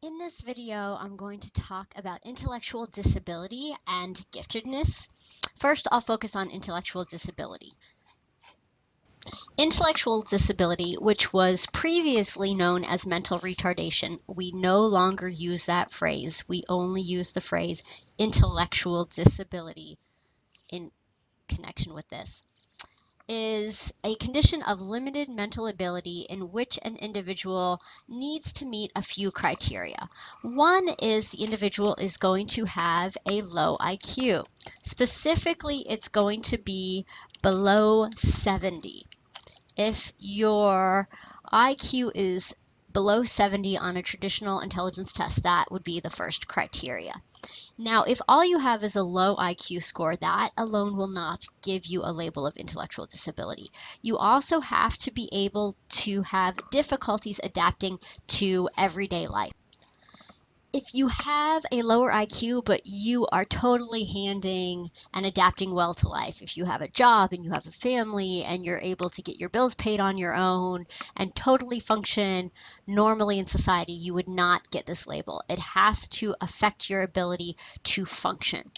In this video, I'm going to talk about intellectual disability and giftedness. First, I'll focus on intellectual disability. Intellectual disability, which was previously known as mental retardation, we no longer use that phrase. We only use the phrase intellectual disability in connection with this. Is a condition of limited mental ability in which an individual needs to meet a few criteria. One is the individual is going to have a low IQ. Specifically, it's going to be below 70. If your IQ is below 70 on a traditional intelligence test, that would be the first criteria. Now, if all you have is a low IQ score, that alone will not give you a label of intellectual disability. You also have to be able to have difficulties adapting to everyday life. If you have a lower IQ, but you are totally handling and adapting well to life, if you have a job and you have a family and you're able to get your bills paid on your own and totally function normally in society, you would not get this label. It has to affect your ability to function.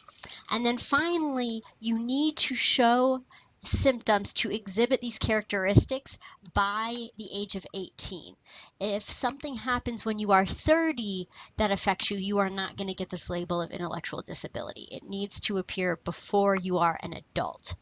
And then finally, you need to show symptoms to exhibit these characteristics by the age of 18. If something happens when you are 30 that affects you, you are not going to get this label of intellectual disability. It needs to appear before you are an adult.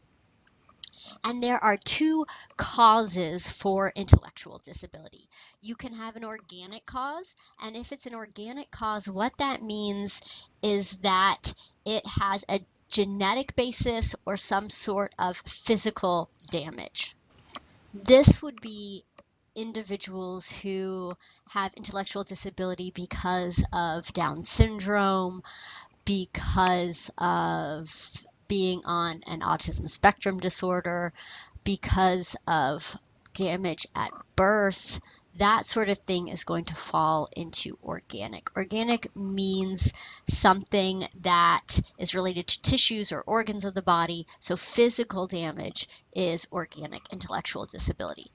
And there are two causes for intellectual disability. You can have an organic cause, and if it's an organic cause, what that means is that it has a genetic basis or some sort of physical damage. This would be individuals who have intellectual disability because of Down syndrome, because of being on an autism spectrum disorder, because of damage at birth. That sort of thing is going to fall into organic. Organic means something that is related to tissues or organs of the body. So physical damage is organic intellectual disability.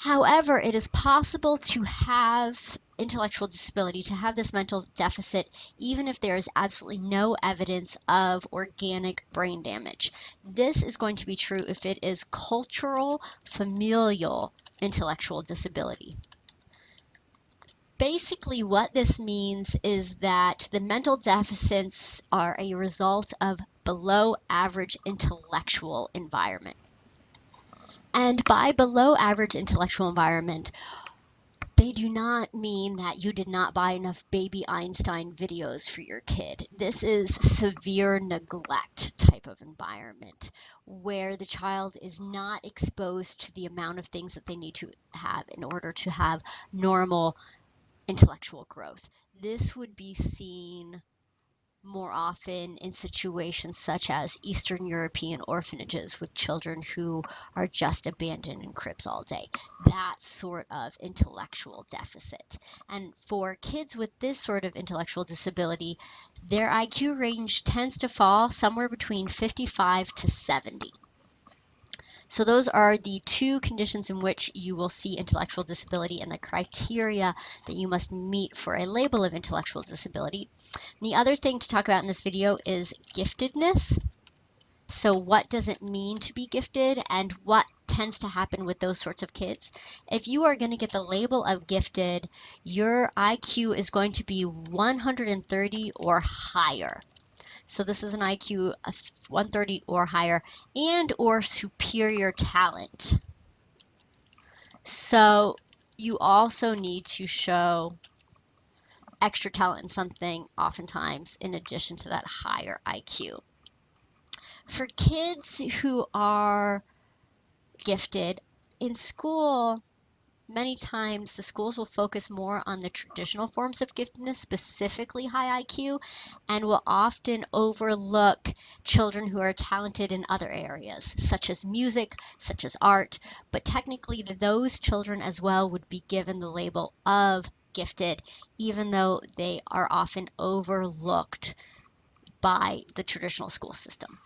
However, it is possible to have intellectual disability, to have this mental deficit, even if there is absolutely no evidence of organic brain damage. This is going to be true if it is cultural, familial intellectual disability. Basically, what this means is that the mental deficits are a result of below average intellectual environment. And by below average intellectual environment, they do not mean that you did not buy enough Baby Einstein videos for your kid. This is severe neglect type of environment where the child is not exposed to the amount of things that they need to have in order to have normal intellectual growth. This would be seen more often in situations such as Eastern European orphanages with children who are just abandoned in cribs all day. That sort of intellectual deficit. And for kids with this sort of intellectual disability, their IQ range tends to fall somewhere between 55 to 70. So those are the two conditions in which you will see intellectual disability and the criteria that you must meet for a label of intellectual disability. And the other thing to talk about in this video is giftedness. So what does it mean to be gifted and what tends to happen with those sorts of kids? If you are going to get the label of gifted, your IQ is going to be 130 or higher. So this is an IQ of 130 or higher and or superior talent. So you also need to show extra talent in something oftentimes in addition to that higher IQ. For kids who are gifted in school, many times the schools will focus more on the traditional forms of giftedness, specifically high IQ, and will often overlook children who are talented in other areas, such as music, such as art, but technically those children as well would be given the label of gifted, even though they are often overlooked by the traditional school system.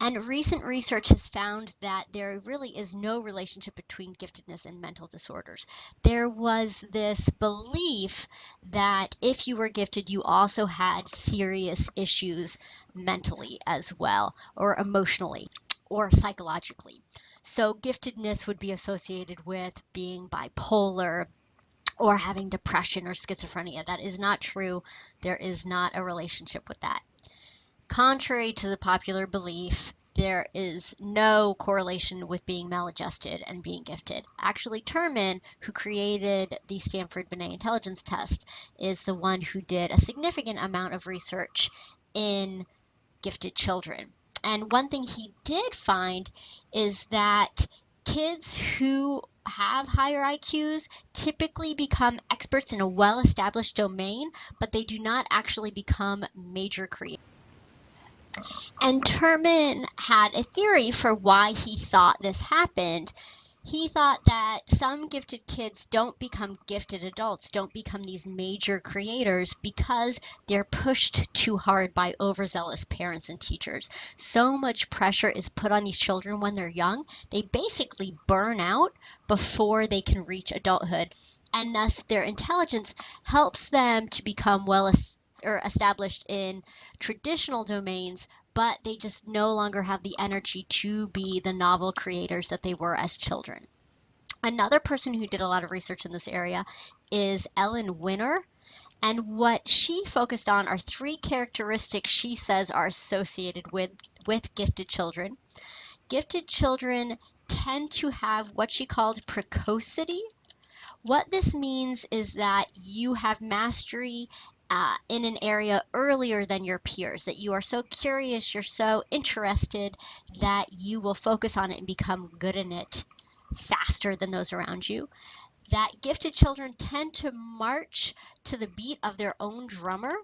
And recent research has found that there really is no relationship between giftedness and mental disorders. There was this belief that if you were gifted, you also had serious issues mentally as well, or emotionally, or psychologically. So, giftedness would be associated with being bipolar or having depression or schizophrenia. That is not true. There is not a relationship with that. Contrary to the popular belief, there is no correlation with being maladjusted and being gifted. Actually, Terman, who created the Stanford Binet Intelligence Test, is the one who did a significant amount of research in gifted children. And one thing he did find is that kids who have higher IQs typically become experts in a well established domain, but they do not actually become major creators. And Terman had a theory for why he thought this happened. He thought that some gifted kids don't become gifted adults, don't become these major creators because they're pushed too hard by overzealous parents and teachers. So much pressure is put on these children when they're young, they basically burn out before they can reach adulthood. And thus, their intelligence helps them to become or established in traditional domains, but they just no longer have the energy to be the novel creators that they were as children. Another person who did a lot of research in this area is Ellen Winner. And what she focused on are three characteristics she says are associated with gifted children. Gifted children tend to have what she called precocity. What this means is that you have mastery in an area earlier than your peers, that you are so curious, you're so interested that you will focus on it and become good in it faster than those around you. That gifted children tend to march to the beat of their own drummer.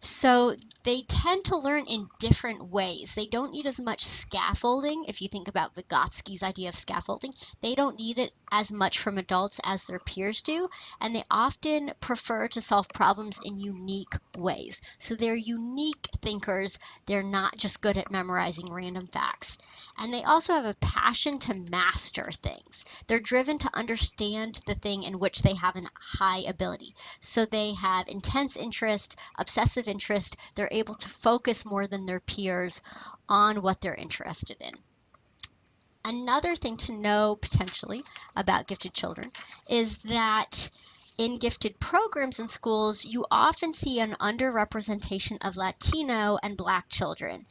So they tend to learn in different ways. They don't need as much scaffolding. If you think about Vygotsky's idea of scaffolding, they don't need it as much from adults as their peers do, and they often prefer to solve problems in unique ways. So they're unique thinkers. They're not just good at memorizing random facts. And they also have a passion to master things. They're driven to understand the thing in which they have a high ability. So they have intense interest, obsessive interest. They're able to focus more than their peers on what they're interested in. Another thing to know potentially about gifted children is that in gifted programs in schools, you often see an underrepresentation of Latino and Black children.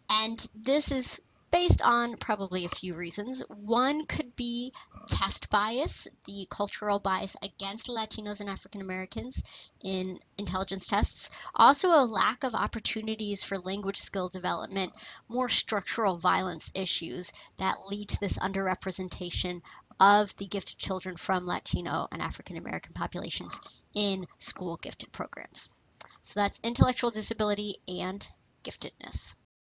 And this is based on probably a few reasons. One could be test bias, the cultural bias against Latinos and African Americans in intelligence tests. Also, a lack of opportunities for language skill development, more structural violence issues that lead to this underrepresentation of the gifted children from Latino and African American populations in school gifted programs. So that's intellectual disability and giftedness.